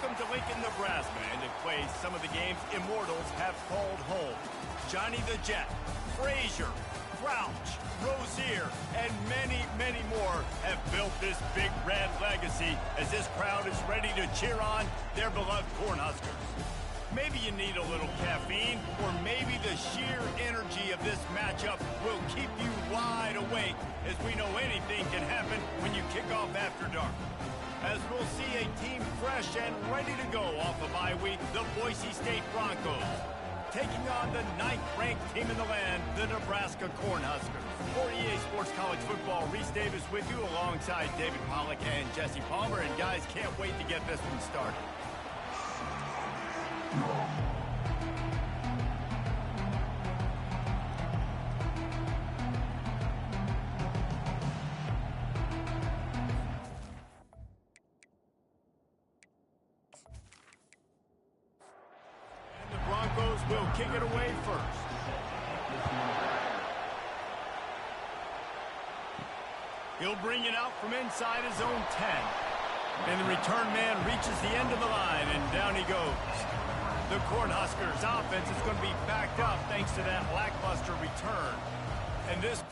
Welcome to Lincoln, Nebraska, and to play some of the games immortals have called home. Johnny the Jet, Frazier, Crouch, Rozier, and many, many more have built this big red legacy as this crowd is ready to cheer on their beloved Cornhuskers. Maybe you need a little caffeine, or maybe the sheer energy of this matchup will keep you wide awake, as we know anything can happen when you kick off after dark. As we'll see a team fresh and ready to go off a bye week, the Boise State Broncos, taking on the 9th-ranked team in the land, the Nebraska Cornhuskers. For EA Sports College Football, Reese Davis with you alongside David Pollack and Jesse Palmer. And guys, can't wait to get this one started. Will kick it away first. He'll bring it out from inside his own 10. And the return man reaches the end of the line, and down he goes. The Cornhuskers offense is going to be backed up thanks to that lackluster return. And this...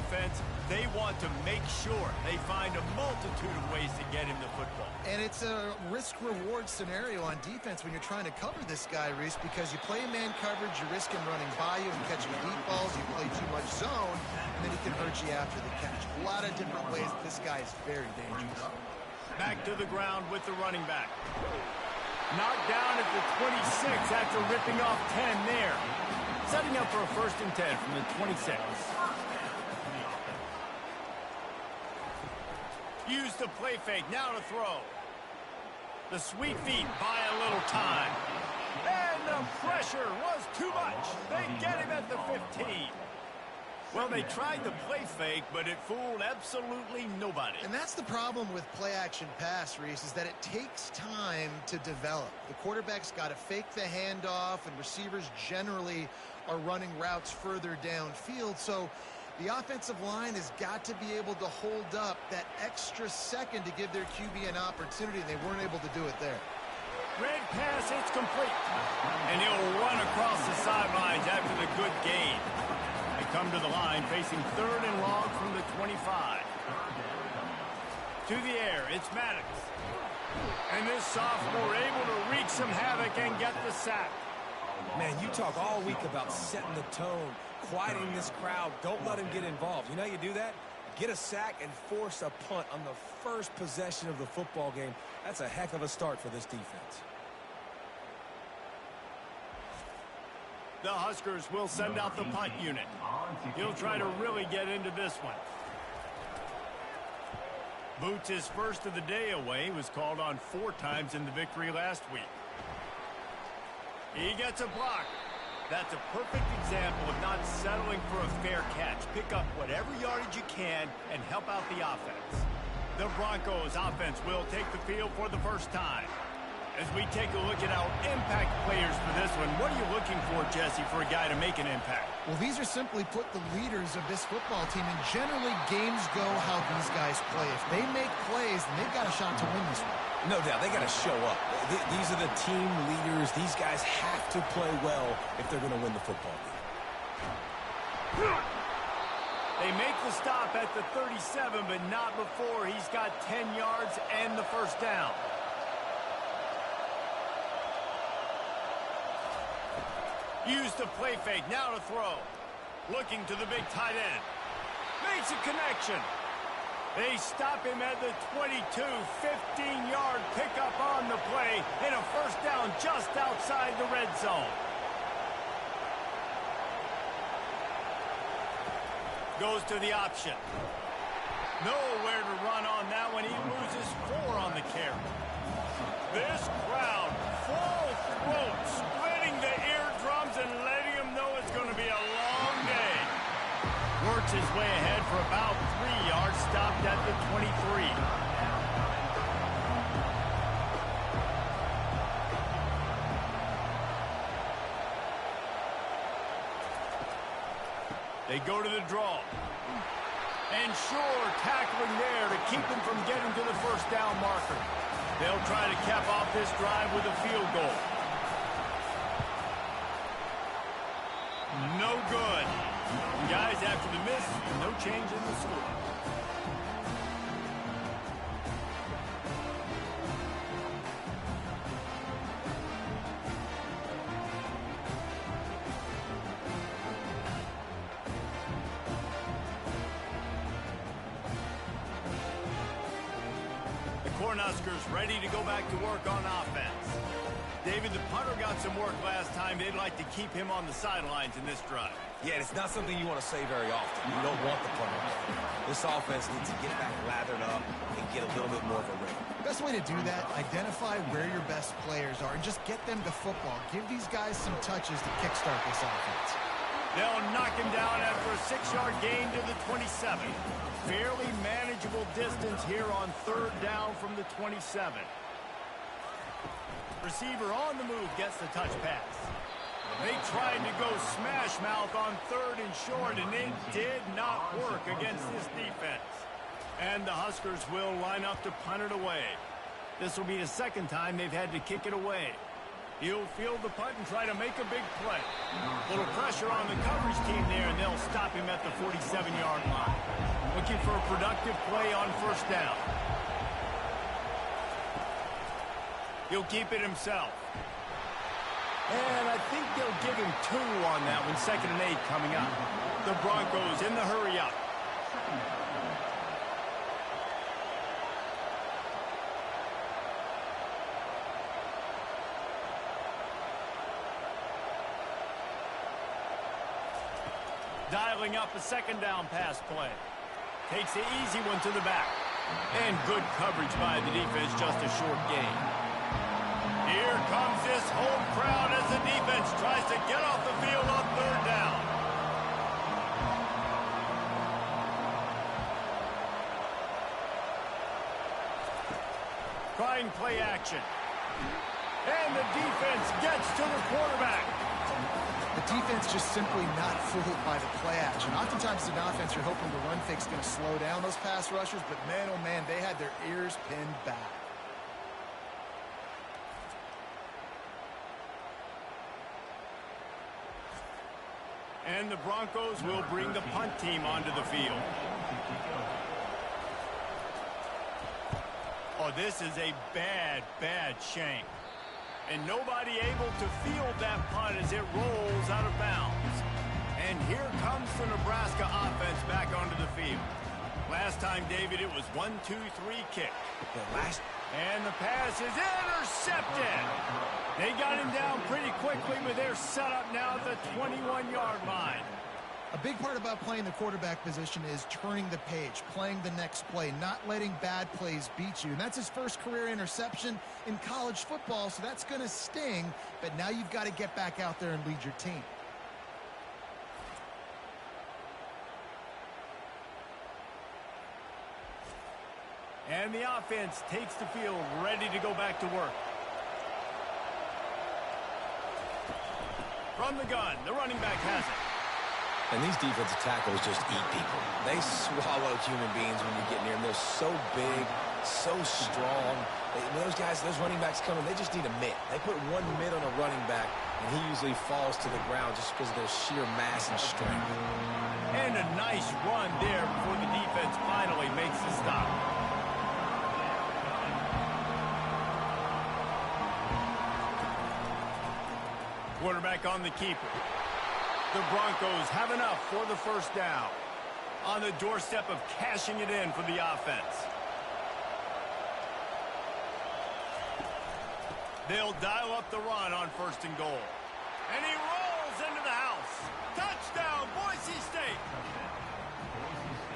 offense, they want to make sure they find a multitude of ways to get him the football. And it's a risk-reward scenario on defense when you're trying to cover this guy, Reese, because you play man coverage, you risk him running by you and catching deep balls, you play too much zone, and then he can hurt you after the catch. A lot of different ways. This guy is very dangerous. Back to the ground with the running back. Knocked down at the 26 after ripping off 10 there. Setting up for a 1st and 10 from the 26. Use the play fake, now to throw. The sweet feet buy a little time. And the pressure was too much. They get him at the 15. Well, they tried the play fake, but it fooled absolutely nobody. And that's the problem with play-action pass, Reese, is that it takes time to develop. The quarterback's got to fake the handoff, and receivers generally are running routes further downfield. So the offensive line has got to be able to hold up that extra second to give their QB an opportunity, and they weren't able to do it there. Red pass, it's complete. And he'll run across the sidelines after the good gain. They come to the line facing 3rd and long from the 25. To the air, it's Maddox. And this sophomore able to wreak some havoc and get the sack. Man, you talk all week about setting the tone, quieting this crowd. Don't let him get involved. You know how you do that? Get a sack and force a punt on the first possession of the football game. That's a heck of a start for this defense. The Huskers will send out the punt unit. He'll try to really get into this one. Boots, his first of the day away, was called on 4 times in the victory last week. He gets a block. That's a perfect example of not settling for a fair catch. Pick up whatever yardage you can and help out the offense. The Broncos offense will take the field for the first time. As we take a look at our impact players for this one, what are you looking for, Jesse, for a guy to make an impact? Well, these are simply put the leaders of this football team, and generally games go how these guys play. If they make plays, then they've got a shot to win this one. No doubt, they got to show up. These are the team leaders. These guys have to play well if they're going to win the football game. They make the stop at the 37, but not before he's got 10 yards and the first down. Use the play fake, now to throw. Looking to the big tight end. Makes a connection. They stop him at the 22, 15-yard pickup on the play, and a first down just outside the red zone. Goes to the option. Nowhere to run on that one. He loses 4 on the carry. This crowd, full throat, splitting the eardrums and letting him know it's going to be a long day. Works his way ahead for about 3 yards, stopped at the 23. They go to the draw. And sure, tackling there to keep him from getting to the first down marker. They'll try to cap off this drive with a field goal. No good. Guys, after the miss, no change in the score. Cornhuskers ready to go back to work on offense. David, the punter got some work last time. They'd like to keep him on the sidelines in this drive. Yeah, it's not something you want to say very often. You don't want the punter. This offense needs to get back lathered up and get a little bit more of a rhythm. Best way to do that, identify where your best players are and just get them to football. Give these guys some touches to kickstart this offense. They'll knock him down after a 6-yard gain to the 27. Fairly manageable distance here on 3rd down from the 27. Receiver on the move gets the touch pass. They tried to go smash mouth on 3rd and short, and it did not work against this defense. And the Huskers will line up to punt it away. This will be the 2nd time they've had to kick it away. He'll field the punt and try to make a big play. A little pressure on the coverage team there, and they'll stop him at the 47-yard line. Looking for a productive play on first down. He'll keep it himself. And I think they'll give him 2 on that one. 2nd and 8 coming up. The Broncos in the hurry up. Dialing up a 2nd down pass play. Takes the easy one to the back. And good coverage by the defense, just a short gain. Here comes this home crowd as the defense tries to get off the field on 3rd down. Trying play action. And the defense gets to the quarterback. The defense just simply not fooled by the play action. Oftentimes in offense, you're hoping the run fake's going to slow down those pass rushers, but man, oh man, they had their ears pinned back. And the Broncos will bring the punt team onto the field. Oh, this is a bad, bad shank. And nobody able to field that punt as it rolls out of bounds. And here comes the Nebraska offense back onto the field. Last time, David, it was 1-2-3 kick. And the pass is intercepted. They got him down pretty quickly, but they're set up now at the 21-yard line. A big part about playing the quarterback position is turning the page, playing the next play, not letting bad plays beat you. And that's his first career interception in college football, so that's going to sting. But now you've got to get back out there and lead your team. And the offense takes the field, ready to go back to work. From the gun, the running back has it. And these defensive tackles just eat people. They swallow human beings when you get near them. They're so big, so strong. Those guys, those running backs coming, they just need a mitt. They put one mitt on a running back, and he usually falls to the ground just because of their sheer mass and strength. And a nice run there before the defense finally makes the stop. Quarterback on the keeper. The Broncos have enough for the first down. On the doorstep of cashing it in for the offense. They'll dial up the run on 1st and goal. And he rolls into the house. Touchdown, Boise State.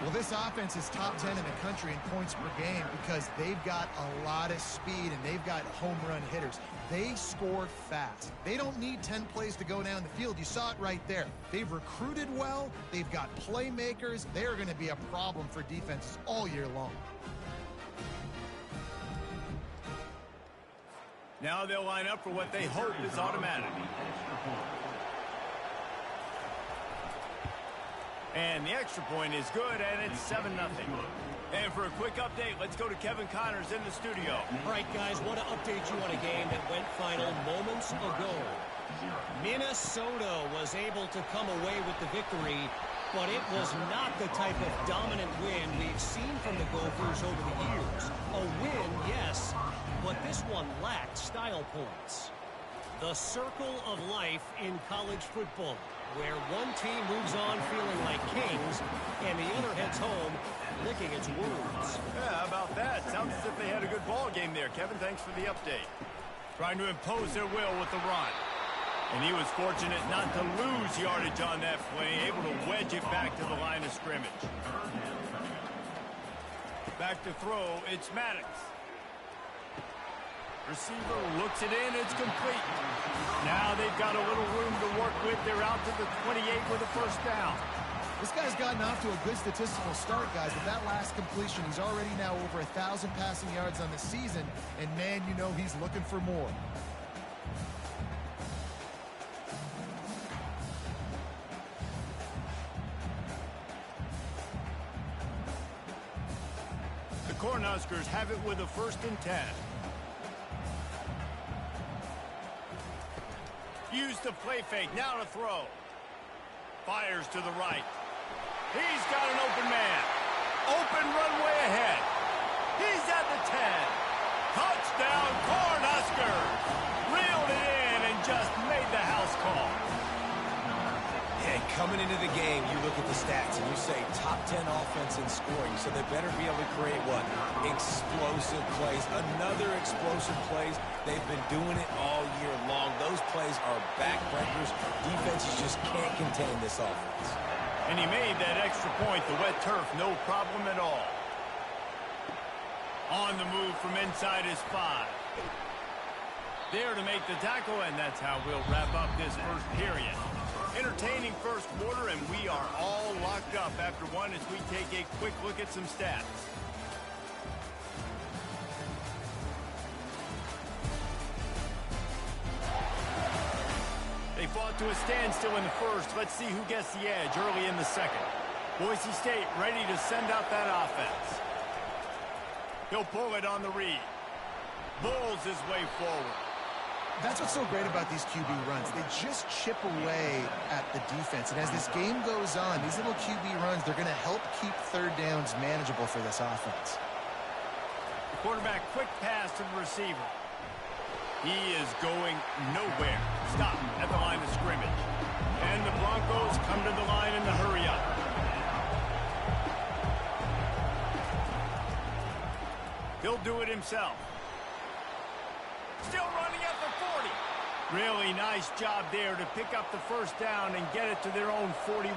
Well, this offense is top 10 in the country in points per game because they've got a lot of speed and they've got home run hitters. They score fast. They don't need 10 plays to go down the field. You saw it right there. They've recruited well. They've got playmakers. They are going to be a problem for defenses all year long. Now they'll line up for what they hope is automatic. And the extra point is good, and it's 7-0. And for a quick update, let's go to Kevin Connors in the studio. All right, guys, want to update you on a game that went final moments ago. Minnesota was able to come away with the victory, but it was not the type of dominant win we've seen from the Gophers over the years. A win, yes, but this one lacked style points. The circle of life in college football, where one team moves on feeling like kings and the other heads home licking its wounds. Yeah, how about that? Sounds as if they had a good ball game there. Kevin, thanks for the update. Trying to impose their will with the run. And he was fortunate not to lose yardage on that play, able to wedge it back to the line of scrimmage. Back to throw, it's Maddox. Receiver looks it in, it's complete. Now they've got a little room to work with. They're out to the 28 with a first down. This guy's gotten off to a good statistical start, guys. With that last completion, he's already now over 1,000 passing yards on the season. And, man, you know he's looking for more. The Cornhuskers have it with a 1st and 10. Use the play fake, now to throw. Fires to the right. He's got an open man. Open runway ahead. He's at the 10. Touchdown, Cornhuskers. Reeled it in and just made the house call. And coming into the game, you look at the stats and you say top 10 offense in scoring, so they better be able to create what? Explosive plays. Another explosive plays. They've been doing it all year long. Those plays are backbreakers. Defenses just can't contain this offense. And he made that extra point, the wet turf, no problem at all. On the move from inside his 5. There to make the tackle, and that's how we'll wrap up this first period. Entertaining first quarter, and we are all locked up after one as we take a quick look at some stats. They fought to a standstill in the first. Let's see who gets the edge early in the second. Boise State ready to send out that offense. He'll pull it on the read. Bulls his way forward. That's what's so great about these QB runs. They just chip away at the defense. And as this game goes on, these little QB runs, they're going to help keep third downs manageable for this offense. The quarterback, quick pass to the receiver. He is going nowhere. Stop at the line of scrimmage. And the Broncos come to the line in the hurry-up. He'll do it himself. Still running at the 40. Really nice job there to pick up the first down and get it to their own 41.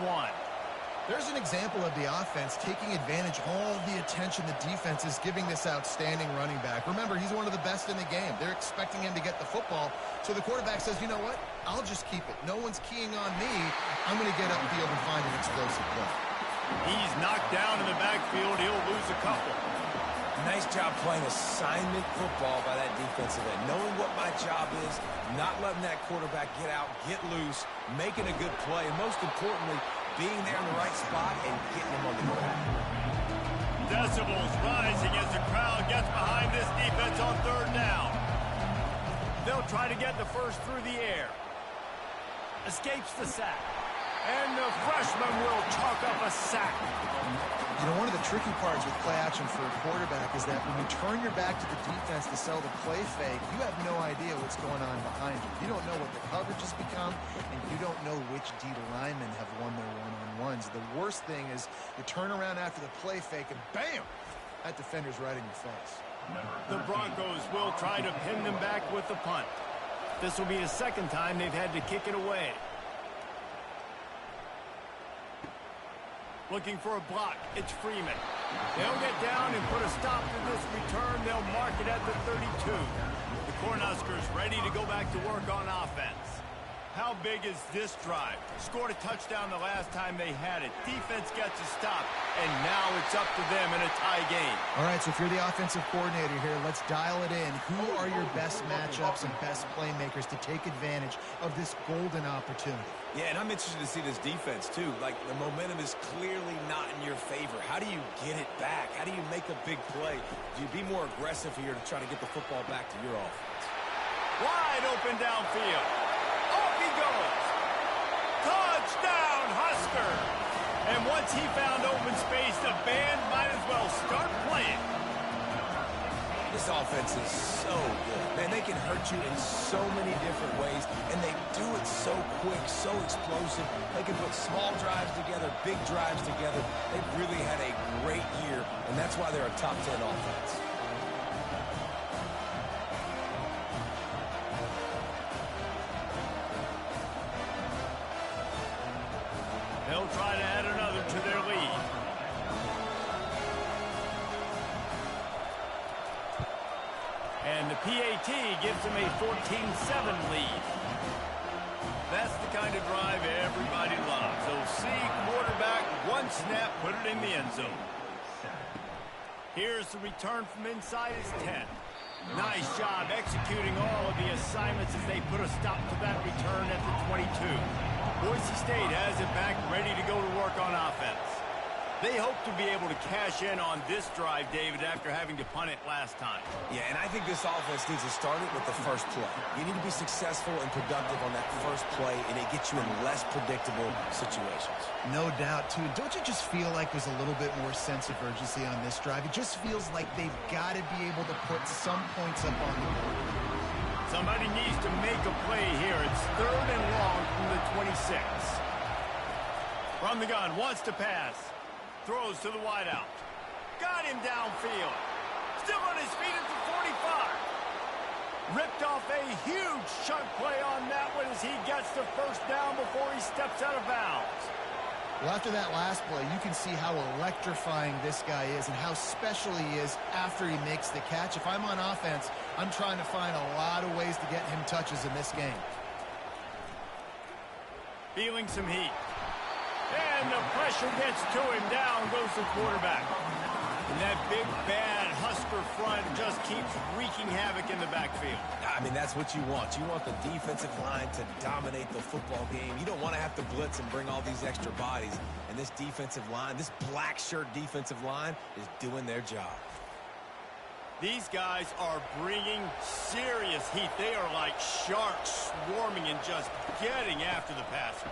There's an example of the offense taking advantage of all the attention the defense is giving this outstanding running back. Remember, he's one of the best in the game. They're expecting him to get the football. So the quarterback says, you know what? I'll just keep it. No one's keying on me. I'm going to get upfield and find an explosive play. He's knocked down in the backfield. He'll lose a couple. Nice job playing assignment football by that defensive end. Knowing what my job is, not letting that quarterback get out, get loose, making a good play, and most importantly, being there in the right spot and getting him on the ground. Decibels rising as the crowd gets behind this defense on third down. They'll try to get the first through the air. Escapes the sack. And the freshman will chalk up a sack. You know, one of the tricky parts with play action for a quarterback is that when you turn your back to the defense to sell the play fake, you have no idea what's going on behind you. You don't know what the coverage has become, and you don't know which D linemen have won their one-on-ones. The worst thing is you turn around after the play fake, and bam! That defender's right in your face. The Broncos will try to pin them back with the punt. This will be the second time they've had to kick it away. Looking for a block. It's Freeman. They'll get down and put a stop to this return. They'll mark it at the 32. The Cornhuskers ready to go back to work on offense. How big is this drive? Scored a touchdown the last time they had it. Defense gets a stop, and now it's up to them in a tie game. All right, so if you're the offensive coordinator here, let's dial it in. Who are your best matchups and best playmakers to take advantage of this golden opportunity? Yeah, and I'm interested to see this defense, too. Like, the momentum is clearly not in your favor. How do you get it back? How do you make a big play? Do you be more aggressive here to try to get the football back to your offense? Wide open downfield. Off he goes. Touchdown, Husker. And once he found open space, the band might as well start playing. This offense is so good. Man, they can hurt you in so many different ways, and they do it so quick, so explosive. They can put small drives together, big drives together. They've really had a great year, and that's why they're a top 10 offense. They'll try to add another to their lead. And the PAT gives them a 14-7 lead. That's the kind of drive everybody loves. OC, quarterback, one snap, put it in the end zone. Here's the return from inside his 10. Nice job executing all of the assignments as they put a stop to that return at the 22. Boise State has it back, ready to go to work on offense. They hope to be able to cash in on this drive, David, after having to punt it last time. Yeah, and I think this offense needs to start it with the first play. You need to be successful and productive on that first play, and it gets you in less predictable situations. No doubt, too. Don't you just feel like there's a little bit more sense of urgency on this drive? It just feels like they've got to be able to put some points up on the board. Somebody needs to make a play here. It's 3rd and long from the 26. From the gun, wants to pass. Throws to the wideout. Got him downfield. Still on his feet at the 45. Ripped off a huge chunk play on that one as he gets the first down before he steps out of bounds. Well, after that last play, you can see how electrifying this guy is and how special he is after he makes the catch. If I'm on offense, I'm trying to find a lot of ways to get him touches in this game. Feeling some heat. And the pressure gets to him. Down goes the quarterback. And that big, bad Husker front just keeps wreaking havoc in the backfield. I mean, that's what you want. You want the defensive line to dominate the football game. You don't want to have to blitz and bring all these extra bodies. And this defensive line, this black shirt defensive line, is doing their job. These guys are bringing serious heat. They are like sharks swarming and just getting after the passer.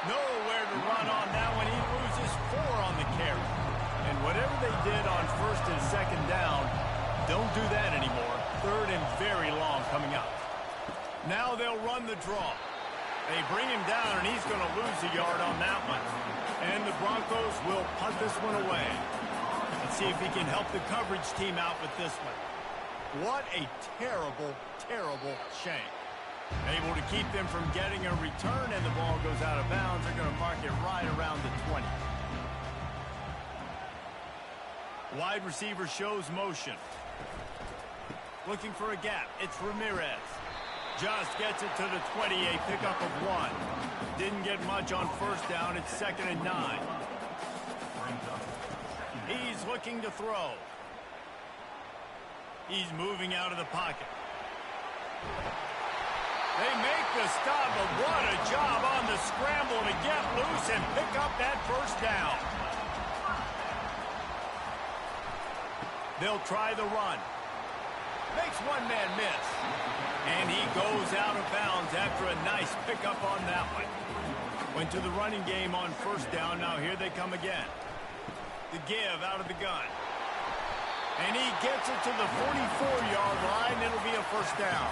Nowhere to run on that one. He loses 4 on the carry. And whatever they did on 1st and 2nd down, don't do that anymore. 3rd and very long coming up. Now they'll run the draw. They bring him down, and he's going to lose a yard on that one. And the Broncos will punt this one away. Let's see if he can help the coverage team out with this one. What a terrible, terrible shame. Able to keep them from getting a return, and the ball goes out of bounds. They're going to mark it right around the 20. Wide receiver shows motion. Looking for a gap. It's Ramirez. Just gets it to the 20, a pickup of 1. Didn't get much on 1st down. It's 2nd and 9. He's looking to throw. He's moving out of the pocket. They make the stop, but what a job on the scramble to get loose and pick up that 1st down. They'll try the run. Makes one man miss. And he goes out of bounds after a nice pickup on that one. Went to the running game on 1st down. Now here they come again. The give out of the gun. And he gets it to the 44-yard line. It'll be a 1st down.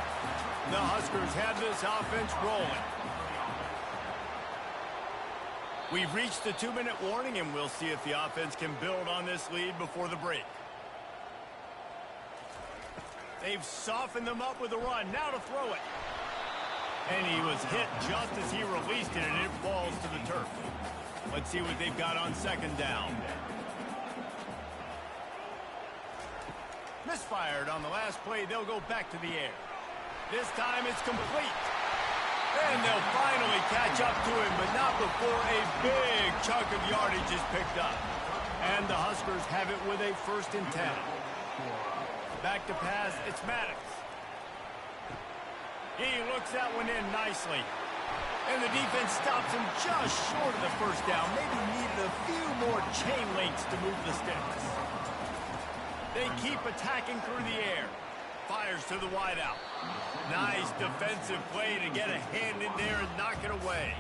The Huskers have this offense rolling. We've reached the 2-minute warning, and we'll see if the offense can build on this lead before the break. They've softened them up with a run. Now to throw it. And he was hit just as he released it, and it falls to the turf. Let's see what they've got on 2nd down. Misfired on the last play. They'll go back to the air. This time it's complete. And they'll finally catch up to him, but not before a big chunk of yardage is picked up. And the Huskers have it with a 1st and 10. Back to pass, it's Maddox. He looks that one in nicely. And the defense stops him just short of the 1st down. Maybe needed a few more chain links to move the sticks. They keep attacking through the air. Fires to the wideout. Nice defensive play to get a hand in there and knock it away.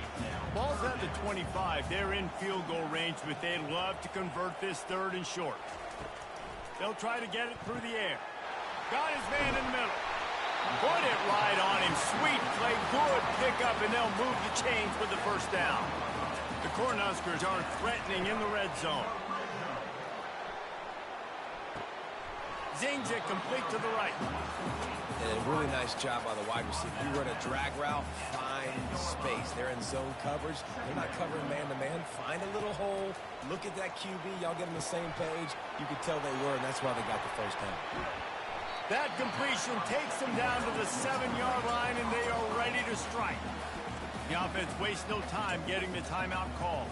Ball's at the 25. They're in field goal range, but they'd love to convert this 3rd and short. They'll try to get it through the air. Got his man in the middle. Put it right on him. Sweet play. Good pickup, and they'll move the chains with the 1st down. The Cornhuskers are threatening in the red zone. Zings it complete to the right. And a really nice job by the wide receiver. You run a drag route, find space. They're in zone coverage. They're not covering man-to-man. Find a little hole. Look at that QB. Y'all get on the same page. You could tell they were, and that's why they got the 1st down. That completion takes them down to the 7-yard line, and they are ready to strike. The offense wastes no time getting the timeout call.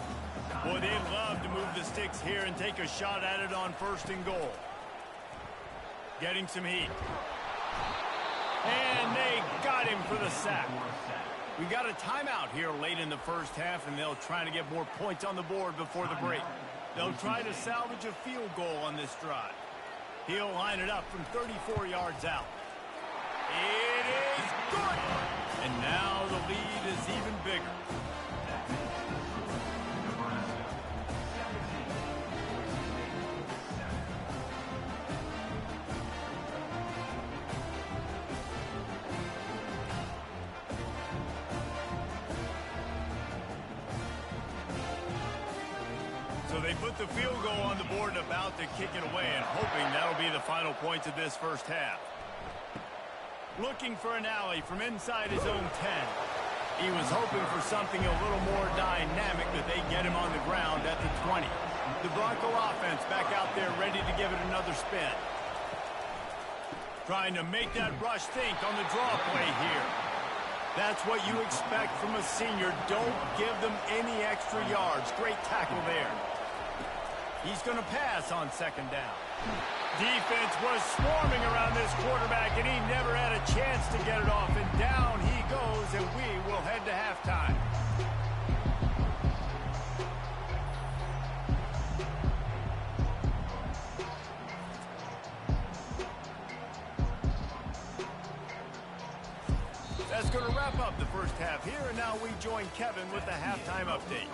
Boy, they'd love to move the sticks here and take a shot at it on 1st and goal. Getting some heat. And they got him for the sack. We got a timeout here late in the first half, and they'll try to get more points on the board before the break. They'll try to salvage a field goal on this drive. He'll line it up from 34 yards out. It is good! And now the lead is even bigger. So they put the field goal on the board and about to kick it away, and hoping that'll be the final points of this first half. Looking for an alley from inside his own 10. He was hoping for something a little more dynamic, that they get him on the ground at the 20. The Bronco offense back out there ready to give it another spin. Trying to make that rush think on the draw play here. That's what you expect from a senior. Don't give them any extra yards. Great tackle there. He's going to pass on second down. Defense was swarming around this quarterback, and he never had a chance to get it off. And down he goes, and we will head to halftime. That's going to wrap up the first half here, and now we join Kevin with the halftime update.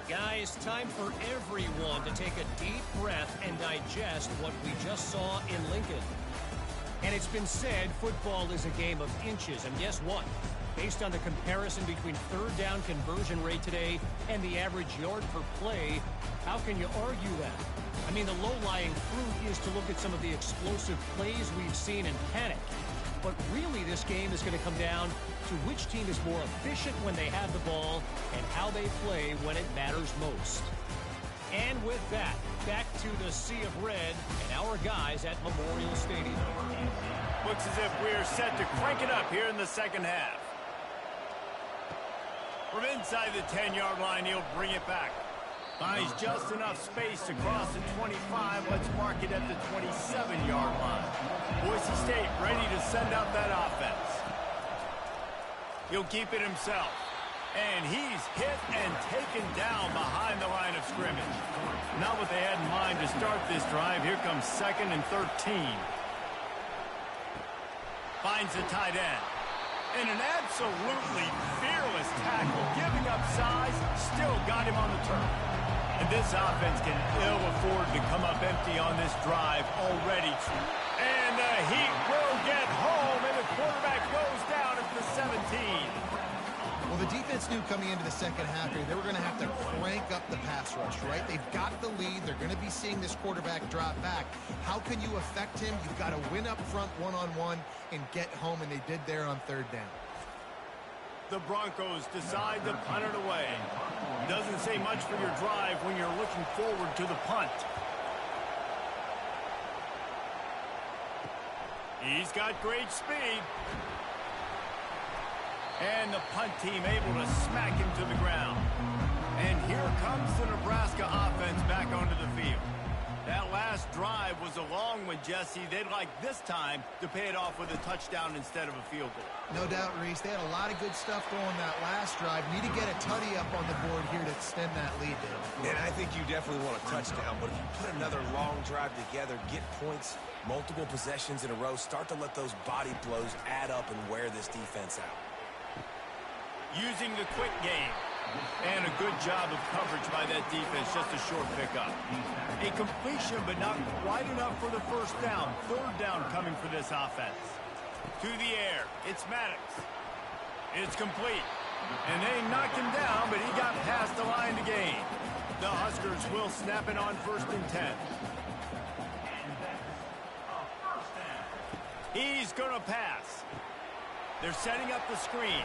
Guys, time for everyone to take a deep breath and digest what we just saw in Lincoln. And it's been said football is a game of inches, and guess what? Based on the comparison between third down conversion rate today and the average yard per play, how can you argue that? I mean, the low-lying fruit is to look at some of the explosive plays we've seen and panic. But really, this game is going to come down to which team is more efficient when they have the ball and how they play when it matters most. And with that, back to the Sea of Red and our guys at Memorial Stadium. Looks as if we're set to crank it up here in the second half. From inside the 10-yard line, he'll bring it back. Finds just enough space to cross the 25. Let's mark it at the 27-yard line. Boise State ready to send out that offense. He'll keep it himself. And he's hit and taken down behind the line of scrimmage. Not what they had in mind to start this drive. Here comes 2nd and 13. Finds the tight end. And an absolutely fearless tackle. Giving up size, still got him on the turf. And this offense can ill afford to come up empty on this drive already. And the Heat will get home, and the quarterback goes down at the 17. Well, the defense knew coming into the second half here they were going to have to crank up the pass rush, right? They've got the lead. They're going to be seeing this quarterback drop back. How can you affect him? You've got to win up front one-on-one and get home, and they did there on third down. The Broncos decide to punt it away. Doesn't say much for your drive when you're looking forward to the punt. He's got great speed. And the punt team able to smack him to the ground. And here comes the Nebraska offense back onto the field. That last drive was a long one, Jesse. They'd like this time to pay it off with a touchdown instead of a field goal. No doubt, Reese. They had a lot of good stuff going that last drive. Need to get a tutty up on the board here to extend that lead, Dave. And I think you definitely want a touchdown, but if you put another long drive together, get points, multiple possessions in a row, start to let those body blows add up and wear this defense out. Using the quick game. And a good job of coverage by that defense, just a short pickup. A completion, but not quite enough for the first down. Third down coming for this offense. To the air, it's Maddox. It's complete. And they knocked him down, but he got past the line to gain. The Huskers will snap it on 1st and 10. He's going to pass. They're setting up the screen.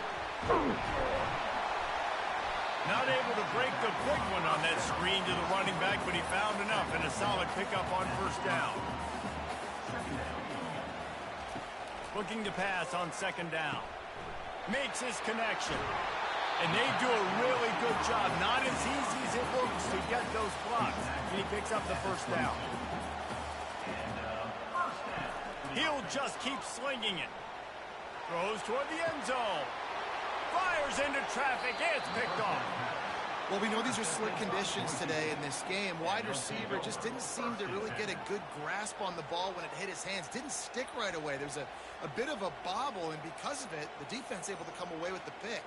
Not able to break the big one on that screen to the running back, but he found enough and a solid pickup on 1st down. Looking to pass on 2nd down. Makes his connection. And they do a really good job. Not as easy as it looks to get those blocks. And he picks up the 1st down. He'll just keep slinging it. Throws toward the end zone. Fires into traffic. It's picked off. Well, we know these are slick conditions today in this game. Wide receiver just didn't seem to really get a good grasp on the ball when it hit his hands. Didn't stick right away. There's a bit of a bobble, and because of it, the defense able to come away with the pick.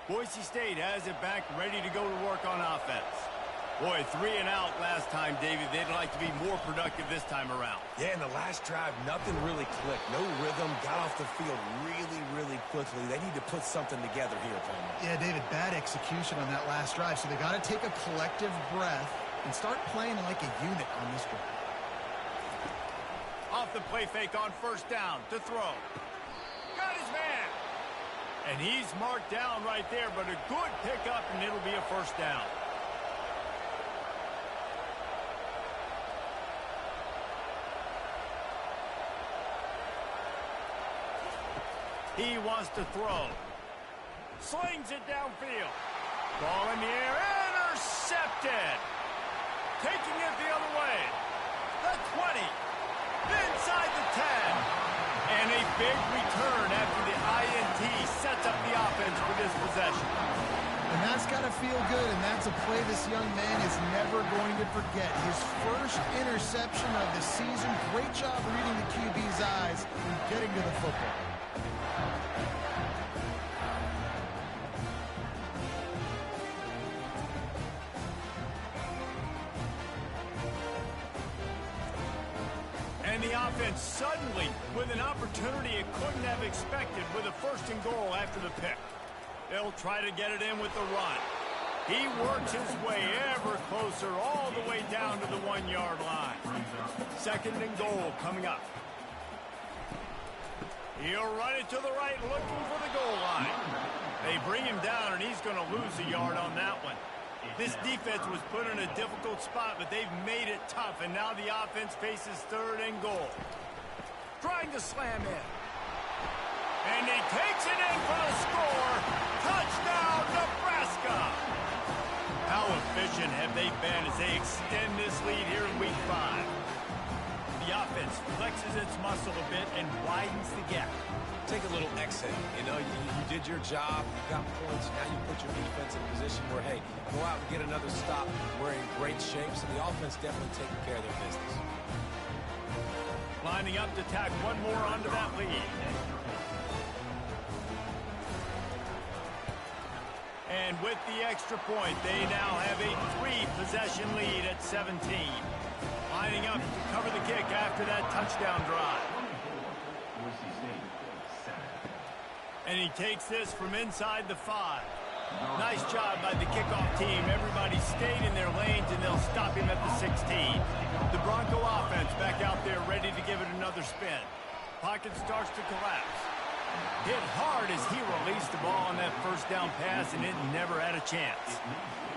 Boise State has it back, ready to go to work on offense. Boy, 3 and out last time, David. They'd like to be more productive this time around. Yeah, in the last drive, nothing really clicked. No rhythm, got off the field really quickly. They need to put something together here, Palmer. Yeah, David, bad execution on that last drive, so they got to take a collective breath and start playing like a unit on this drive. Off the play fake on first down to throw. Got his man. And he's marked down right there, but a good pickup, and it'll be a first down. He wants to throw. Slings it downfield. Ball in the air. Intercepted. Taking it the other way. The 20. Inside the 10. And a big return after the INT sets up the offense for this possession. And that's got to feel good, and that's a play this young man is never going to forget. His first interception of the season. Great job reading the QB's eyes and getting to the football. And the offense suddenly with an opportunity it couldn't have expected with a first and goal after the pick. They'll try to get it in with the run. He works his way ever closer all the way down to the 1-yard line. Second and goal coming up. He'll run it to the right looking for the goal line. They bring him down and he's going to lose a yard on that one. This defense was put in a difficult spot, but they've made it tough, and now the offense faces third and goal. Trying to slam in. And he takes it in for the score. Touchdown, Nebraska! How efficient have they been as they extend this lead here in Week 5? The offense flexes its muscle a bit and widens the gap. Take a little exhale. You know, you did your job, you got points, now you put your defense in a position where, hey, go out and get another stop. We're in great shape, so the offense definitely taking care of their business. Lining up to tack one more onto that lead. And with the extra point, they now have a 3-possession lead at 17. Lining up to cover the kick after that touchdown drive. And he takes this from inside the 5. Nice job by the kickoff team. Everybody stayed in their lanes, and they'll stop him at the 16. The Bronco offense back out there ready to give it another spin. Pocket starts to collapse. Hit hard as he released the ball on that first down pass, and it never had a chance.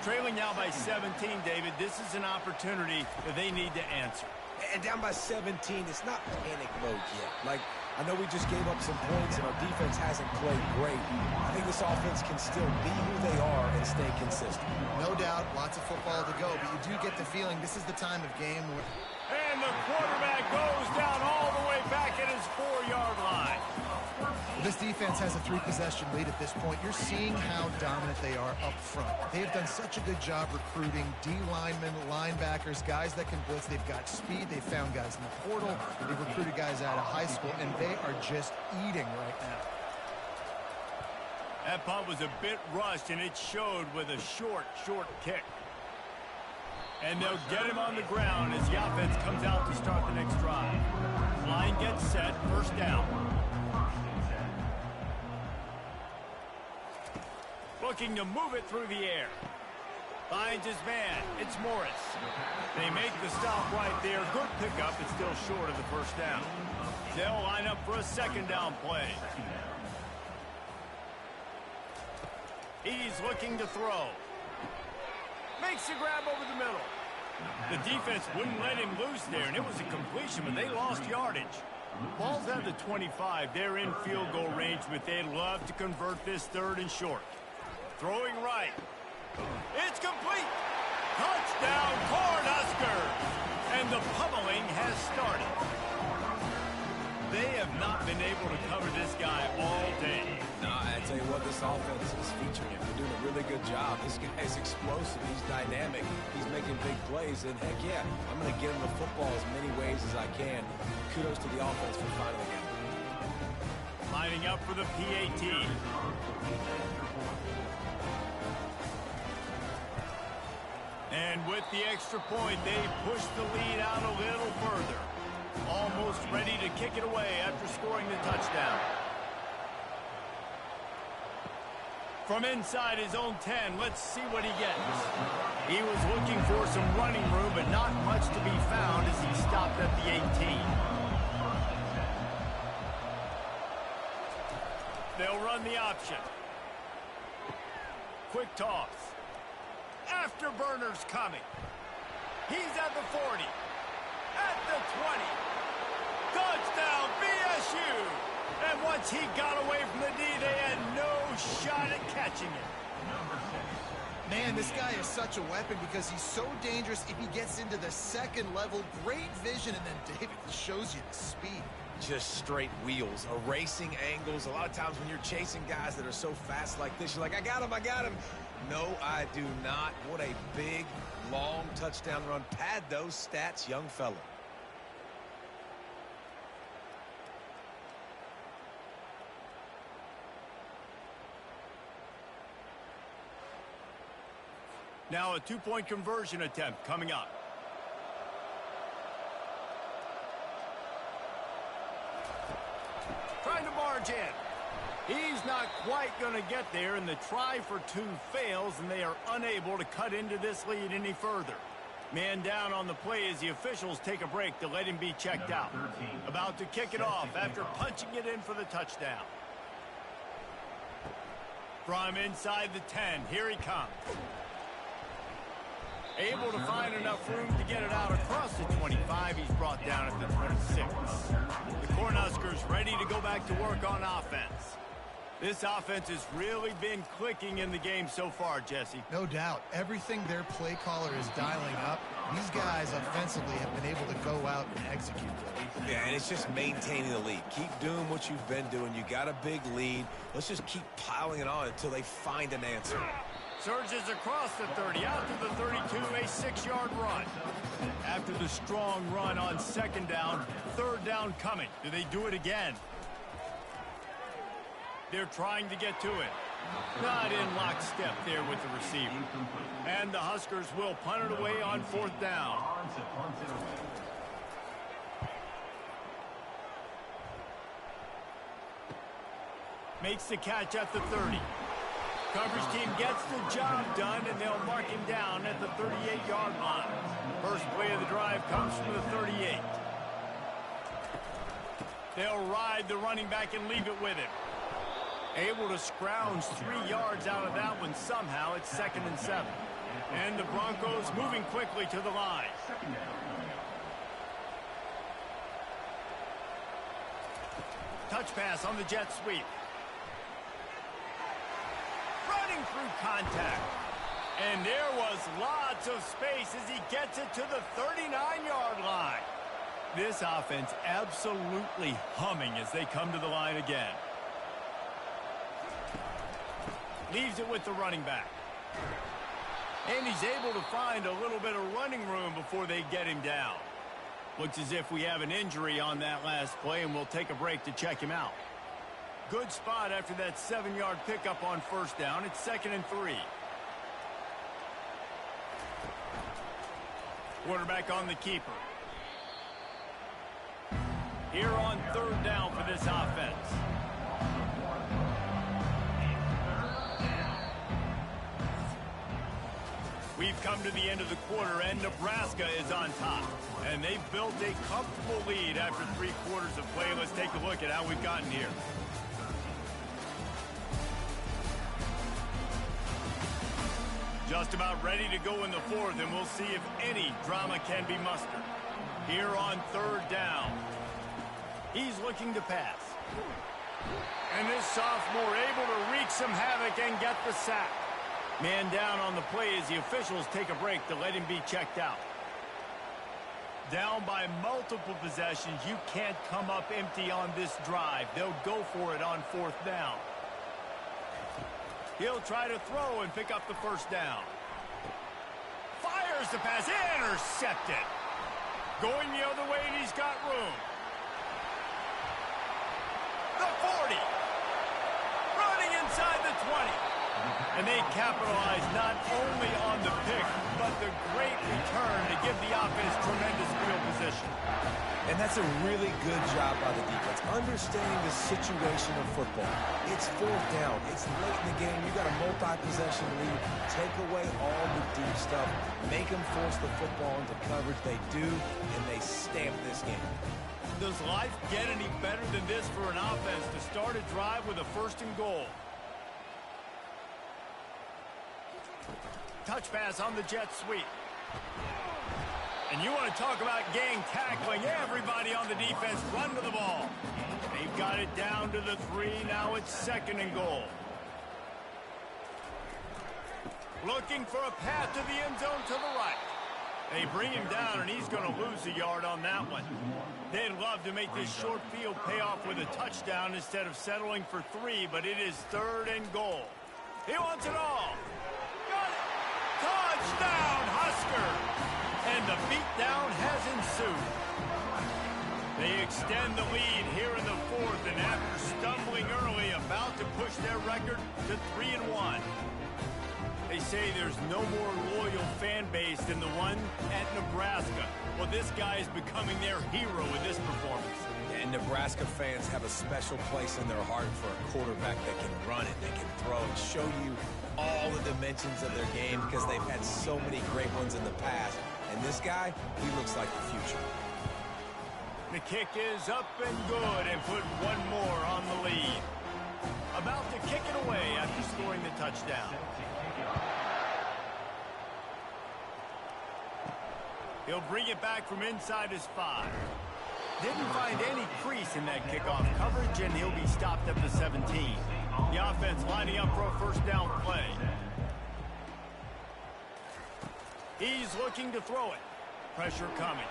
Trailing now by 17, David, this is an opportunity that they need to answer. And down by 17, it's not panic mode yet. Like, I know we just gave up some points and our defense hasn't played great. I think this offense can still be who they are and stay consistent. No doubt, lots of football to go, but you do get the feeling this is the time of game where... And the quarterback goes down all the way back at his 4-yard line. This defense has a 3-possession lead at this point. You're seeing how dominant they are up front. They have done such a good job recruiting D-linemen, linebackers, guys that can blitz. They've got speed. They've found guys in the portal. They've recruited guys out of high school, and they are just eating right now. That punt was a bit rushed, and it showed with a short kick. And they'll get him on the ground as the offense comes out to start the next drive. Line gets set, first down. Looking to move it through the air. Finds his man. It's Morris. They make the stop right there. Good pickup. It's still short of the first down. They'll line up for a second down play. He's looking to throw. Makes the grab over the middle. The defense wouldn't let him loose there, and it was a completion, but they lost yardage. Ball's at the 25. They're in field goal range, but they'd love to convert this third and short. Throwing right. It's complete. Touchdown, Cornhuskers! And the pummeling has started. They have not been able to cover this guy all day. No, I tell you what, this offense is featuring him. They're doing a really good job. This guy's explosive. He's dynamic. He's making big plays. And, heck, yeah, I'm going to get him the football as many ways as I can. Kudos to the offense for finding the game. Lining up for the PAT. And with the extra point, they push the lead out a little further. Almost ready to kick it away after scoring the touchdown. From inside his own 10, let's see what he gets. He was looking for some running room, but not much to be found as he stopped at the 18. They'll run the option. Quick toss. Afterburner's coming. He's at the 40. At the 20. Touchdown, BSU! And once he got away from the D, they had no shot at catching it. Man, this guy is such a weapon because he's so dangerous if he gets into the second level. Great vision, and then David shows you the speed. Just straight wheels, erasing angles. A lot of times when you're chasing guys that are so fast like this, you're like, I got him, I got him. No, I do not. What a big, long touchdown run. Pad those stats, young fella. Now a two-point conversion attempt coming up. Trying to barge in. He's not quite going to get there, and the try for two fails, and they are unable to cut into this lead any further. Man down on the play as the officials take a break to let him be checked out. About to kick it off after punching it in for the touchdown. From inside the 10, here he comes. Able to find enough room to get it out across the 25. He's brought down at the 26. The Cornhuskers ready to go back to work on offense. This offense has really been clicking in the game so far, Jesse. No doubt. Everything their play caller is dialing up, these guys offensively have been able to go out and execute. Yeah, and it's just maintaining the lead. Keep doing what you've been doing. You got a big lead. Let's just keep piling it on until they find an answer. Surges across the 30, out to the 32, a 6-yard run. After the strong run on second down, third down coming. Do they do it again? They're trying to get to it. Not in lockstep there with the receiver. And the Huskers will punt it away on fourth down. Makes the catch at the 30. Coverage team gets the job done, and they'll mark him down at the 38-yard line. First play of the drive comes from the 38. They'll ride the running back and leave it with him. Able to scrounge 3 yards out of that one somehow. It's 2nd and 7. And the Broncos moving quickly to the line. Touch pass on the jet sweep. Running through contact. And there was lots of space as he gets it to the 39-yard line. This offense absolutely humming as they come to the line again. Leaves it with the running back. And he's able to find a little bit of running room before they get him down. Looks as if we have an injury on that last play, and we'll take a break to check him out. Good spot after that 7-yard pickup on first down. It's 2nd and 3. Quarterback on the keeper. Here on third down for this offense. We've come to the end of the quarter, and Nebraska is on top. And they've built a comfortable lead after 3 quarters of play. Let's take a look at how we've gotten here. Just about ready to go in the fourth, and we'll see if any drama can be mustered. Here on third down. He's looking to pass. And this sophomore able to wreak some havoc and get the sack. Man down on the play as the officials take a break to let him be checked out. Down by multiple possessions, you can't come up empty on this drive. They'll go for it on 4th down. He'll try to throw and pick up the first down. Fires the pass, intercepted. Going the other way, and he's got room. The 40. Running inside the 20. And they capitalize not only on the pick, but the great return to give the offense tremendous field position. And that's a really good job by the defense, understanding the situation of football. It's 4th down. It's late in the game. You got a multi-possession lead. Take away all the deep stuff. Make them force the football into coverage. They do, and they stamp this game. Does life get any better than this for an offense to start a drive with a 1st and goal? Touch pass on the jet sweep. And you want to talk about gang tackling. Everybody on the defense run to the ball. They've got it down to the 3. Now it's 2nd and goal. Looking for a path to the end zone to the right. They bring him down, and he's going to lose a yard on that one. They'd love to make this short field pay off with a touchdown instead of settling for 3, but it is 3rd and goal. He wants it all. Got it. Touchdown, Husker. And the beatdown has ensued. They extend the lead here in the 4th, and after stumbling early, about to push their record to 3-1. They say there's no more loyal fan base than the one at Nebraska. Well, this guy is becoming their hero with this performance. And Nebraska fans have a special place in their heart for a quarterback that can run it, that can throw and show you all the dimensions of their game because they've had so many great ones in the past. And this guy, he looks like the future. The kick is up and good and put one more on the lead. About to kick it away after scoring the touchdown. He'll bring it back from inside his 5. Didn't find any crease in that kickoff coverage, and he'll be stopped at the 17. The offense lining up for a 1st down play. He's looking to throw it. Pressure coming.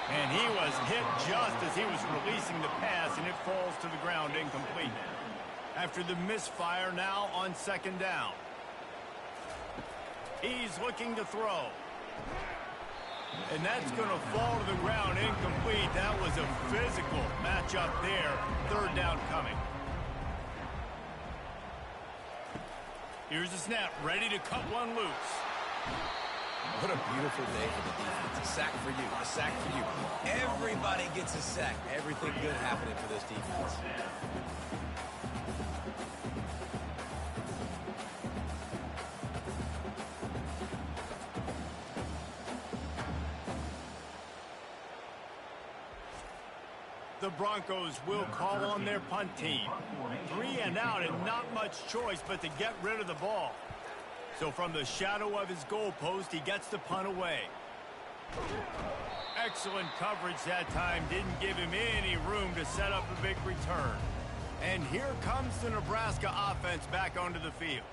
And he was hit just as he was releasing the pass, and it falls to the ground incomplete. After the misfire, now on 2nd down. He's looking to throw. And that's going to fall to the ground incomplete. That was a physical matchup there. 3rd down coming. Here's the snap, ready to cut one loose. What a beautiful day for the defense. A sack for you, a sack for you. Everybody gets a sack. Everything good happening for this defense. The Broncos will call on their punt team. 3 and out and not much choice but to get rid of the ball. So from the shadow of his goalpost, he gets the punt away. Excellent coverage that time. Didn't give him any room to set up a big return. And here comes the Nebraska offense back onto the field.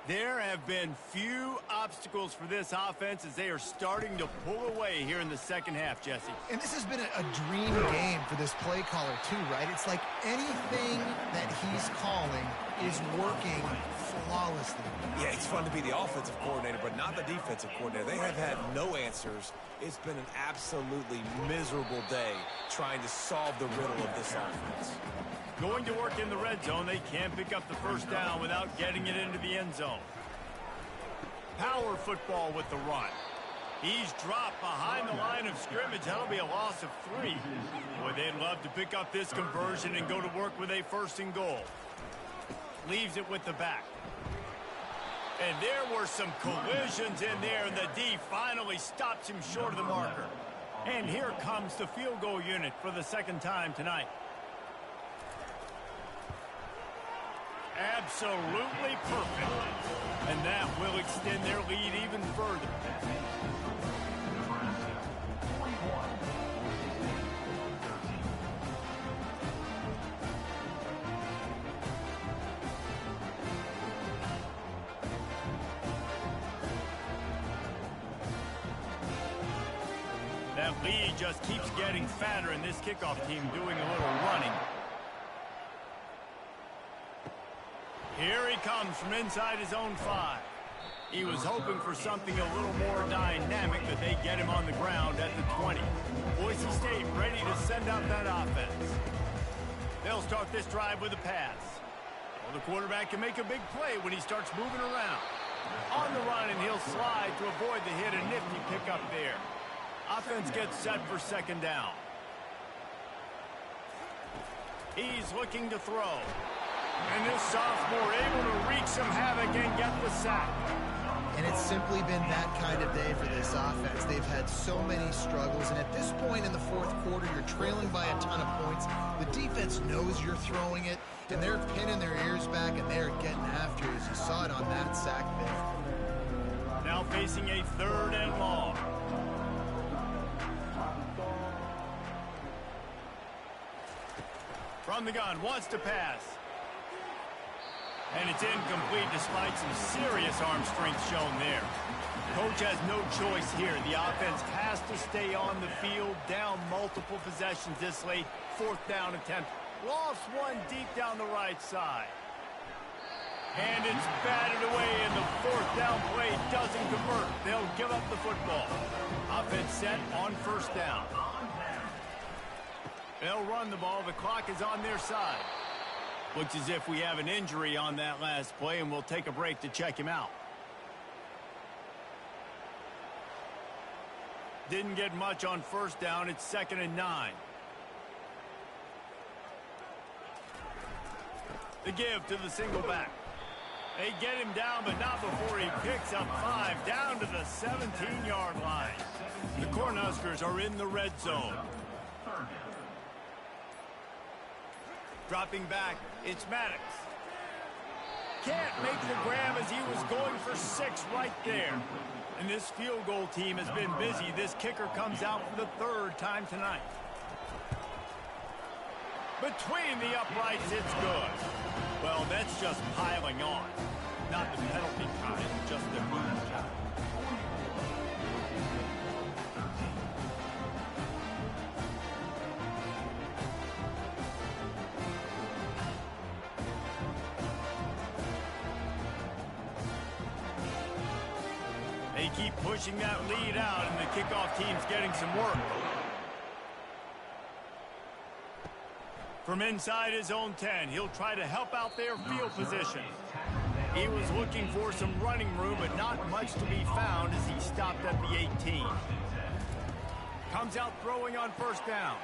There have been few obstacles for this offense as they are starting to pull away here in the 2nd half, Jesse. And this has been a dream game for this play caller, too, right? It's like anything that he's calling is working flawlessly. Yeah, it's fun to be the offensive coordinator, but not the defensive coordinator. They have had no answers. It's been an absolutely miserable day trying to solve the riddle of this offense. Going to work in the red zone, they can't pick up the 1st down without getting it into the end zone. Power football with the run. He's dropped behind the line of scrimmage. That'll be a loss of 3. Boy, they'd love to pick up this conversion and go to work with a 1st and goal. Leaves it with the back. And there were some collisions in there, and the D finally stops him short of the marker. And here comes the field goal unit for the 2nd time tonight. Absolutely perfect. And that will extend their lead even further. That lead just keeps getting fatter, and this kickoff team doing a little running. Here he comes from inside his own 5. He was hoping for something a little more dynamic, but they get him on the ground at the 20. Boise State ready to send out that offense. They'll start this drive with a pass. Well, the quarterback can make a big play when he starts moving around. On the run, and he'll slide to avoid the hit. A nifty pickup there. Offense gets set for second down. He's looking to throw. And this sophomore able to wreak some havoc and get the sack. And it's simply been that kind of day for this offense. They've had so many struggles, and at this point in the fourth quarter, you're trailing by a ton of points. The defense knows you're throwing it, and they're pinning their ears back, and they're getting after it, as you saw it on that sack there. Now facing a 3rd and long. From the gun, wants to pass. And it's incomplete despite some serious arm strength shown there. Coach has no choice here. The offense has to stay on the field, down multiple possessions this late. 4th down attempt. Lost one deep down the right side. And it's batted away, and the 4th down play doesn't convert. They'll give up the football. Offense set on 1st down. They'll run the ball. The clock is on their side. Looks as if we have an injury on that last play, and we'll take a break to check him out. Didn't get much on 1st down. It's 2nd and 9. The give to the single back. They get him down, but not before he picks up 5 down to the 17-yard line. The Cornhuskers are in the red zone. Dropping back, it's Maddox. Can't make the grab as he was going for 6 right there. And this field goal team has been busy. This kicker comes out for the 3rd time tonight. Between the uprights, it's good. Well, that's just piling on. Not the penalty kind, just the move. They keep pushing that lead out, and the kickoff team's getting some work. From inside his own 10, he'll try to help out their field position. He was looking for some running room, but not much to be found as he stopped at the 18. Comes out throwing on 1st down.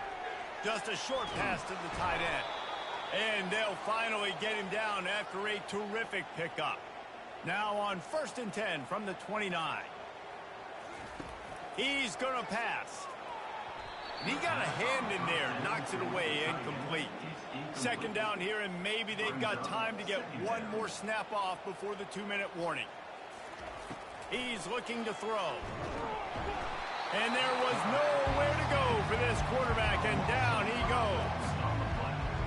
Just a short pass to the tight end. And they'll finally get him down after a terrific pickup. Now on 1st and 10 from the 29. He's going to pass. He got a hand in there, knocks it away, incomplete. 2nd down here, and maybe they've got time to get one more snap off before the 2-minute warning. He's looking to throw. And there was nowhere to go for this quarterback, and down he goes.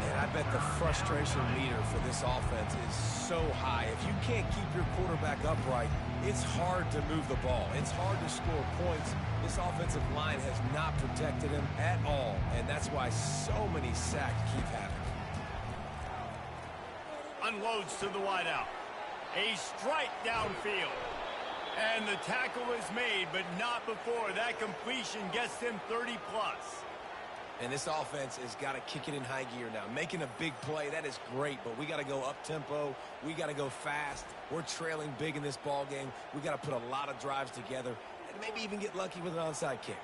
And I bet the frustration meter for this offense is so high. If you can't keep your quarterback upright, it's hard to move the ball. It's hard to score points. This offensive line has not protected him at all, and that's why so many sacks keep happening. Unloads to the wideout. A strike downfield. And the tackle is made, but not before that completion gets them 30-plus. And this offense has got to kick it in high gear now. Making a big play, that is great, but we got to go up-tempo. We got to go fast. We're trailing big in this ball game. We got to put a lot of drives together and maybe even get lucky with an onside kick.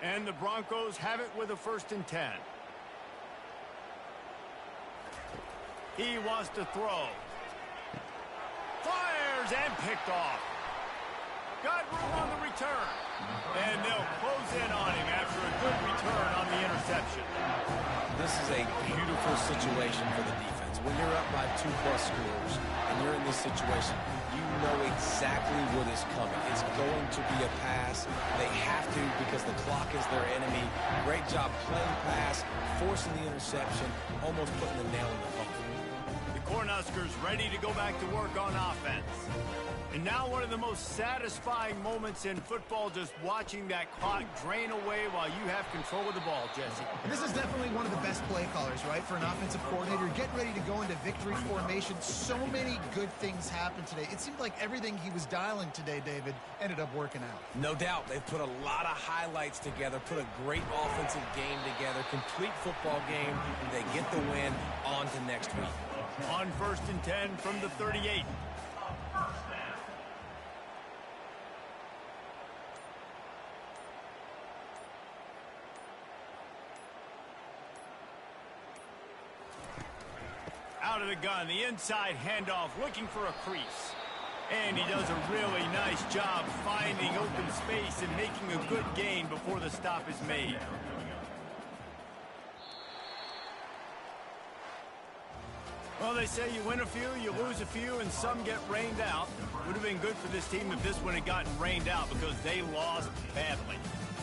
And the Broncos have it with a 1st and 10. He wants to throw. Fires and picked off. Got room on the return. And they'll close in on him after a good return on the interception. This is a beautiful situation for the defense. When you're up by 2+ scores and you're in this situation, you know exactly what is coming. It's going to be a pass. They have to because the clock is their enemy. Great job playing pass, forcing the interception, almost putting the nail in the coffin. The Cornhuskers ready to go back to work on offense. And now one of the most satisfying moments in football, just watching that clock drain away while you have control of the ball, Jesse. And this is definitely one of the best play callers, right, for an offensive coordinator. Getting ready to go into victory formation. So many good things happened today. It seemed like everything he was dialing today, David, ended up working out. No doubt. They've put a lot of highlights together, put a great offensive game together, complete football game. They get the win. On to next week. On 1st and 10 from the 38. Out of the gun, the inside handoff, looking for a crease. And he does a really nice job finding open space and making a good gain before the stop is made. Well, they say you win a few, you lose a few, and some get rained out. Would have been good for this team if this one had gotten rained out because they lost badly.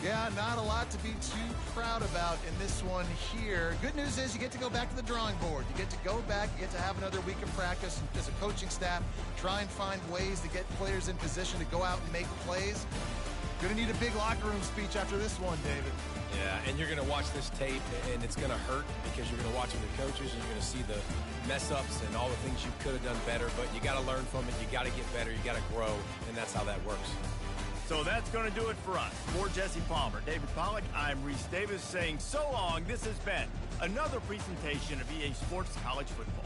Yeah, not a lot to be too proud about in this one here. Good news is you get to go back to the drawing board. You get to go back, you get to have another week of practice as a coaching staff, try and find ways to get players in position to go out and make plays. Going to need a big locker room speech after this one, David. Yeah, and you're going to watch this tape, and it's going to hurt because you're going to watch the coaches, and you're going to see the mess-ups and all the things you could have done better, but you got to learn from it. You got to get better. You got to grow, and that's how that works. So that's going to do it for us. For Jesse Palmer, David Pollack, I'm Reese Davis saying so long. This has been another presentation of EA Sports College Football.